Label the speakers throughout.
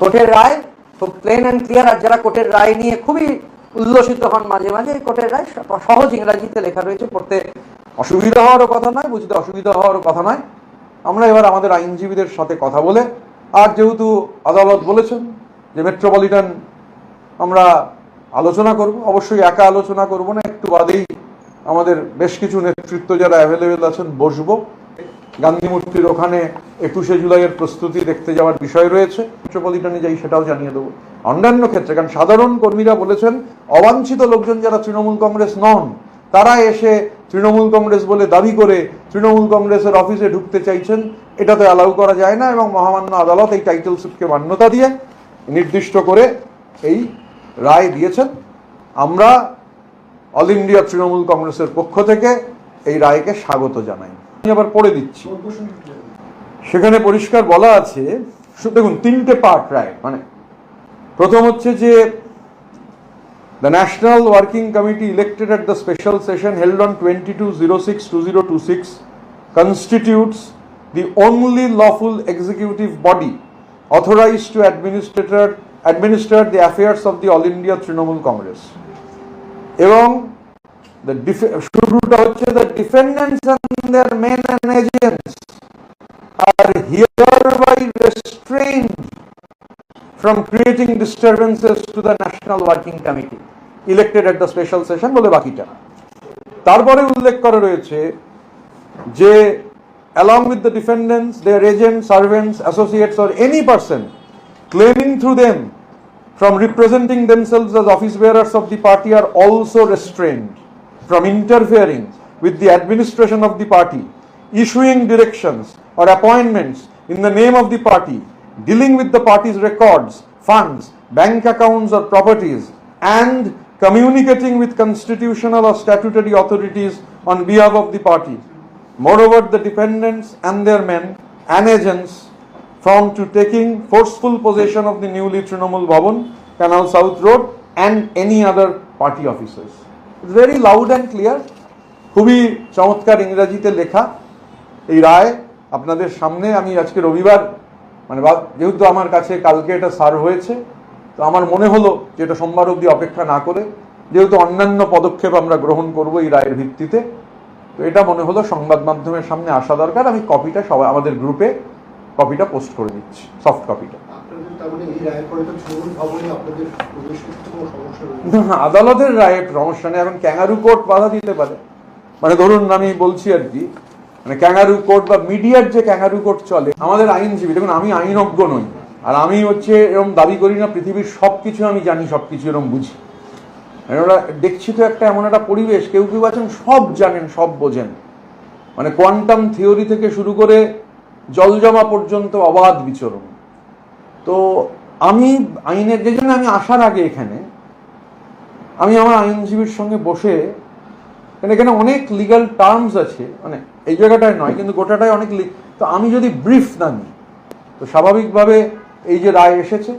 Speaker 1: কোর্টের রায় খুব plain and clear. আর যারা কোর্টের রায় নিয়ে খুবই উল্লসিত হন মাঝে মাঝে, এই কোর্টের রায় সহজ ইংরাজিতে লেখা রয়েছে, পড়তে অসুবিধা হওয়ারও কথা নয়, বুঝতে অসুবিধা হওয়ারও কথা নয়। আমরা এবার আমাদের আইনজীবীদের সাথে কথা বলে, আর যেহেতু আদালত বলেছেন যে মেট্রোপলিটন আমরা আলোচনা করব, অবশ্যই একা আলোচনা করব না, একটু বাদেই আমাদের বেশ কিছু নেতৃত্ব যারা অ্যাভেলেবেল আছেন বসবো। গান্ধী মূর্তির ওখানে 21শে জুলাইয়ের প্রস্তুতি দেখতে যাওয়ার বিষয় রয়েছে, মেট্রোপলিটনে যাই সেটাও জানিয়ে দেবো। অন্যান্য ক্ষেত্রে, কারণ সাধারণ কর্মীরা বলেছেন অবাঞ্ছিত লোকজন যারা তৃণমূল কংগ্রেস নন, তারা এসে তৃণমূল কংগ্রেস বলে দাবি করে তৃণমূল কংগ্রেসের অফিসে ঢুকতে চাইছেন, এটা তো অ্যালাউ করা যায় না। এবং মহামান্য আদালত এই টাইটেল স্লিপকে মান্যতা দিয়ে নির্দিষ্ট করে এই রায় দিয়েছেন। আমরা অল ইন্ডিয়া তৃণমূল কংগ্রেসের পক্ষ থেকে এই রায়কে স্বাগত জানাই। আমি আবার পড়ে দিচ্ছি, সেখানে পরিষ্কার বলা আছে, দেখুন 3টে পার্ট রায়। মানে প্রথম হচ্ছে যে the National Working Committee elected at the special session held on 22/06/2026 constitutes the only lawful executive body authorized to administer the affairs of the All India Trinamool Congress. এবং শুরুটা হচ্ছে the defendants and their men and agents are hereby restrained from creating disturbances to the National Working Committee elected at the special session বলে বাকিটা। তারপরে উল্লেখ করা রয়েছে যে along with the defendants, their agents, servants, associates or any person claiming through them from representing themselves as office bearers of the party are also restrained from interfering with the administration of the party, issuing directions or appointments in the name of the party, dealing with the party's records, funds, bank accounts or properties, and communicating with constitutional or statutory authorities on behalf of the party. Moreover, the defendants and their men and agents from to taking forceful possession of the newly Trinamool Bhavan, Canal South Road and any other party offices. It's very loud and clear. খুবই চমৎকার ইংরেজিতে লেখা এই রায় আপনাদের সামনে। আমি আজকে রবিবার, মানে যেহেতু আমার কাছে কালকে এটা সার্ভ হয়েছে, তো আমার মনে হলো যে এটা সোমবার অবধি অপেক্ষা না করে, যেহেতু অন্যান্য পদক্ষেপ আমরা গ্রহণ করব এই রায়ের ভিত্তিতে, তো এটা মনে হলো সংবাদ মাধ্যমের সামনে আসা দরকার। আমি কপিটা সবাই আমাদের গ্রুপে কপিটা পোস্ট করে দিচ্ছি, সফট কপিটা। আদালতের রায়ের সমস্যা নেই, এখন ক্যাঙ্গারু কোর্ট বাধা দিতে পারে। মানে ধরুন আমি বলছি আর কি, মানে ক্যাঙ্গারু কোর্ট বা মিডিয়ার যে ক্যাঙ্গারু কোর্ট চলে, আমাদের আইনজীবী, দেখুন আমি আইনজ্ঞ নই, আর আমি হচ্ছে এরকম দাবি করি না পৃথিবীর সবকিছু আমি জানি, সবকিছু এরকম বুঝি। ওরা দেখছি তো একটা এমন একটা পরিবেশ, কেউ কেউ আছেন সব জানেন, সব বোঝেন, মানে কোয়ান্টাম থিওরি থেকে শুরু করে জল জমা পর্যন্ত অবাধ বিচরণ। তো আমি আইনের, যে জন্য আমি আসার আগে এখানে আমি আমার আইনজীবীর সঙ্গে বসে, এখানে অনেক লিগাল টার্মস আছে, মানে এই জায়গাটায় নয় কিন্তু গোটাটায় অনেক, তো আমি যদি ব্রিফ না নিই তো স্বাভাবিকভাবে এই যে রায় এসেছে,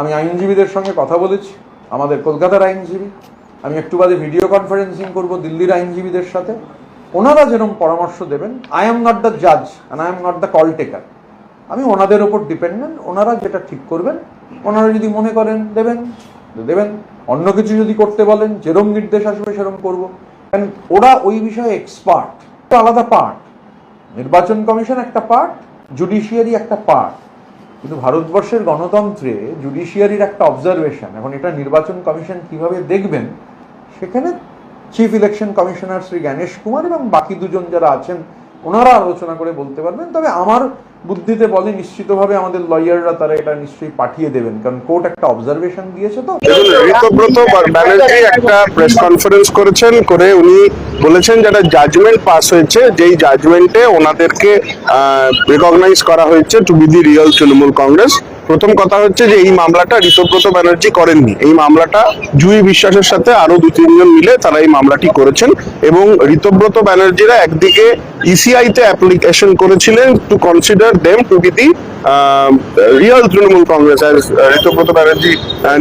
Speaker 1: আমি আইনজীবীদের সঙ্গে কথা বলেছি, আমাদের কলকাতার আইনজীবী, আমি একটু বাদে ভিডিও কনফারেন্সিং করব দিল্লির আইনজীবীদের সাথে, ওনারা যেরকম পরামর্শ দেবেন। আই এম নট দ্য জাজ and I am not the call taker, আমি ওনাদের ওপর ডিপেন্ডেন্ট। ওনারা যেটা ঠিক করবেন, ওনারা যদি মনে করেন দেবেন দেবেন, অন্য কিছু যদি করতে বলেন, যেরকম নির্দেশ আসবে সেরকম করবো। কারণ ওরা ওই বিষয়ে এক্সপার্ট, আলাদা পার্ট। নির্বাচন কমিশন একটা পার্ট, জুডিশিয়ারি একটা পার্ট, কিন্তু ভারতবর্ষের গণতন্ত্রে জুডিশিয়ারির একটা অবজারভেশন। এখন এটা নির্বাচন কমিশন কিভাবে দেখবেন, সেখানে chief election commissioner Shri Gyanesh Kumar এবং বাকি দুজন যারা আছেন ওনারা আলোচনা করে বলতে পারবেন। তবে আমার বুদ্ধিতে বলে নিশ্চিতভাবে আমাদের লয়াররা তারা এটা নিশ্চয়ই পাঠিয়ে দেবেন, কারণ কোর্ট একটা অবজারভেশন দিয়েছে। তো
Speaker 2: ঋতব্রত ব্যানার্জি একটা প্রেস কনফারেন্স করেছেন, করে উনি বলেছেন যারা জাজমেন্ট পাস হয়েছে, যেই জাজমেন্টে ওনাদেরকে রিকগনাইজ করা হয়েছে to be the real Trinamool Congress. প্রথম কথা হচ্ছে যে এই মামলাটা ঋতব্রত ব্যানার্জি করেননি, এই মামলাটা জুহি বিশ্বাসের সাথে আরো 2-3 জন মিলে তারা এই মামলাটি করেছেন। এবং ঋতব্রত ব্যানার্জিরা একদিকে ইসিআই তে অ্যাপ্লিকেশন করেছিলেন to consider them to be the real Trinamool Congress, Ritabrata Banerjee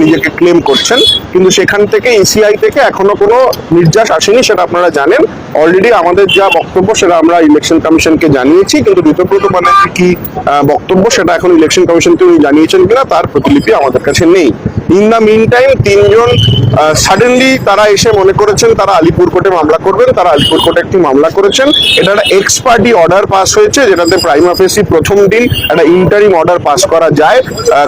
Speaker 2: নিজেকে ক্লেম করছেন, কিন্তু সেখান থেকে ইসিআই থেকে এখনো কোনো নির্যাস আসেনি, সেটা আপনারা জানেন। অলরেডি আমাদের যা বক্তব্য সেটা আমরা ইলেকশন কমিশনকে জানিয়েছি, কিন্তু ঋতব্রত ব্যানার্জি কি বক্তব্য সেটা এখন ইলেকশন কমিশনকে উনি জানিয়েছেন কিনা তার প্রতিলিপি আমাদের কাছে নেই। ইন দ্য মিন টাইম তিনজন সাডেনলি তারা এসে মনে করেছেন তারা আলিপুর কোর্টে মামলা করবেন, তারা আলিপুর কোর্টে একটি মামলা করেছেন। এটা একটা এক্স পার্টি অর্ডার পাস হয়েছে, যেটাতে প্রাইমা ফেসি প্রথম দিন একটা ইন্টারিম অর্ডার পাস করা যায়,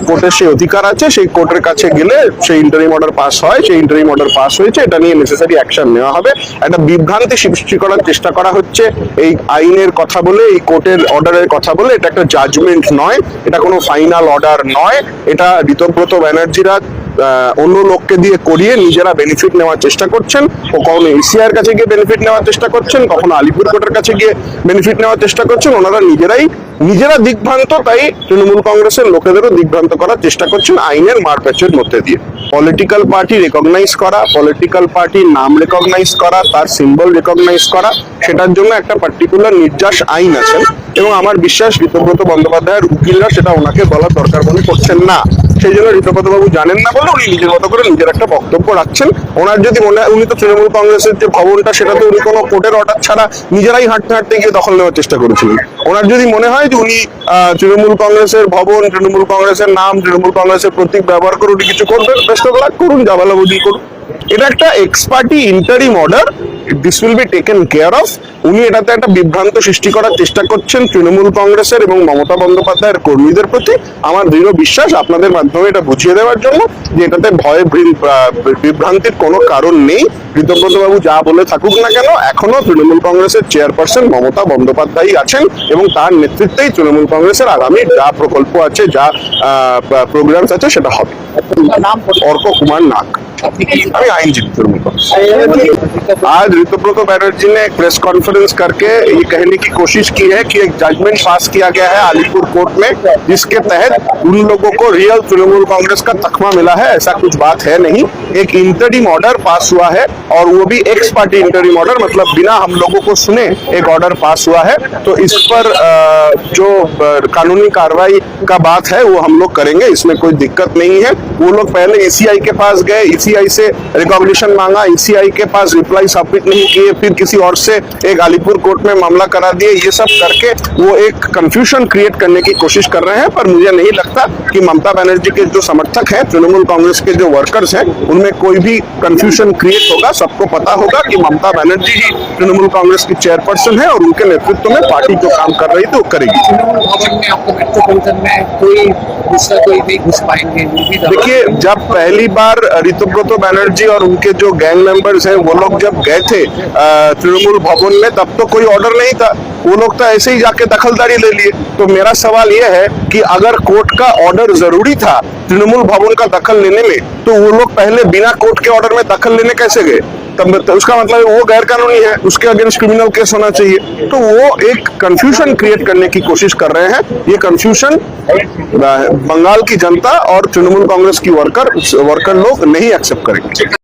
Speaker 2: কোর্টের সেই অধিকার আছে, সেই কোর্টের কাছে গেলে সেই ইন্টারিম অর্ডার পাস হয়, সেই ইন্টারিম অর্ডার পাস হয়েছে, এটা নিয়ে নেসেসারি অ্যাকশন নেওয়া হবে। একটা বিভ্রান্তি সৃষ্টি করার চেষ্টা করা হচ্ছে এই আইনের কথা বলে, এই কোর্টের অর্ডারের কথা বলে। এটা একটা জাজমেন্ট নয়, এটা কোনো ফাইনাল অর্ডার নয়। এটা ঋতব্রত ব্যানার্জিরা অন্য লোককে দিয়ে করিয়ে নিজেরা বেনিফিট নেওয়ার চেষ্টা করছেন। ও কখনো এসিআর কাছে গিয়ে বেনিফিট নেওয়ার চেষ্টা করছেন, কখনো আলিপুর কোর্টের কাছে গিয়ে বেনিফিট নেওয়ার চেষ্টা করছেন। ওনারা নিজেরা দিগ্ভ্রান্ত, তাই তৃণমূল কংগ্রেসের লোকেদেরও দিগ্ভ্রান্ত করার চেষ্টা করছেন আইনের মারপ্যাচের মধ্যে দিয়ে। পলিটিক্যাল পার্টি রেকগনাইজ করা, পলিটিক্যাল পার্টির নাম রেকগনাইজ করা, তার সিম্বল রেকগনাইজ করা, সেটার জন্য একটা পার্টিকুলার নির্যাস আইন আছে, এবং আমার বিশ্বাস ঋতব্রত বন্দ্যোপাধ্যায়ের উকিলরা সেটা ওনাকে বলার দরকার মনে করছেন না। সেই জন্য ঋতব্রত বাবু জানেন না বলে উনি নিজের মতো করে নিজের একটা বক্তব্য রাখছেন। ওনার যদি মনে হয়, উনি তো তৃণমূল কংগ্রেসের যে ভবনটা সেটা তো উনি কোনো কোর্টের অর্ডার ছাড়া নিজেরাই হাঁটতে হাঁটতে গিয়ে দখল নেওয়ার চেষ্টা করেছিলেন। ওনার যদি মনে হয় যে উনি তৃণমূল কংগ্রেসের ভবন, তৃণমূল কংগ্রেসের নাম, তৃণমূল কংগ্রেসের প্রতীক ব্যবহার করে উনি কিছু করবেন, বেস্ট অফ লাক করুন, জাবালাবুজি করুন। এটা একটা x party interim order, this will be taken care of. উনি এটাতে একটা বিভ্রান্ত সৃষ্টি করার চেষ্টা করছেন তৃণমূল কংগ্রেসের এবং মমতা বন্দ্যোপাধ্যায়ের কর্মীদের প্রতি। আমার দৃঢ় বিশ্বাস আপনাদের মাধ্যমে এটা বুঝিয়ে দেওয়ার জন্য যে এটাতে ভয় বিভ্রান্তির কোনো কারণ নেই। ঋতব্রত বাবু যা বলে থাকুক না কেন, এখনো তৃণমূল কংগ্রেসের চেয়ারপারসন মমতা বন্দ্যোপাধ্যায় আছেন, এবং তার নেতৃত্বেই তৃণমূল কংগ্রেসের আগামী যা প্রকল্প আছে, যা প্রোগ্রামস আছে, সেটা হবে। অর্ক কুমার नाग, अभी आईनजीवी तृणमूल कांग्रेस। आज ऋतुब्रत बैनर्जी ने एक प्रेस कॉन्फ्रेंस करके ये कहने की कोशिश की है कि एक जजमेंट पास किया गया है अलीपुर कोर्ट में, जिसके तहत उन लोगों को रियल तृणमूल कांग्रेस का तख्मा मिला है। ऐसा कुछ बात है नहीं। एक इंटरिम ऑर्डर पास हुआ है, और वो भी एक्स पार्टी इंटरिम ऑर्डर, मतलब बिना हम लोगों को सुने एक ऑर्डर पास हुआ है। तो इस पर जो कानूनी कार्रवाई का बात है वो हम लोग करेंगे, इसमें कोई दिक्कत नहीं है। वो लोग पहले ईसीआई के पास गए, ईसीआई से रिकॉग्निशन मांगा, ईसीआई के पास रिप्लाई सबमिट नहीं किए, फिर किसी और से एक अलीपुर कोर्ट में मामला करा दिए। ये सब करके वो एक कंफ्यूजन क्रिएट करने की कोशिश कर रहे हैं। पर मुझे नहीं लगता कि ममता बनर्जी के जो समर्थक हैं, तृणमूल कांग्रेस के जो वर्कर्स हैं, उनमें कोई भी कंफ्यूजन क्रिएट होगा। सबको पता होगा कि ममता बनर्जी ही तृणमूल कांग्रेस की चेयरपर्सन है, और उनके नेतृत्व में पार्टी जो काम कर रही थी वो करेगी। देखिए, जब पहली बार ऋतुब्रत बैनर्जी और उनके जो गैंग मेंबर्स हैं वो लोग जब गए थे तृणमूल भवन में, तब तो कोई ऑर्डर नहीं था। वो लोग तो ऐसे ही जाके दखलदारी ले लिए। तो मेरा सवाल ये है कि अगर कोर्ट का ऑर्डर जरूरी था तृणमूल भवन का दखल लेने में, तो वो लोग पहले बिना कोर्ट के ऑर्डर में दखल लेने कैसे गए? तब उसका मतलब वो गैर कानूनी है, उसके अगेंस्ट क्रिमिनल केस होना चाहिए। तो वो एक कंफ्यूजन क्रिएट करने की कोशिश कर रहे हैं। ये कंफ्यूजन बंगाल की जनता और तृणमूल कांग्रेस की वर्कर लोग नहीं एक्सेप्ट करेंगे।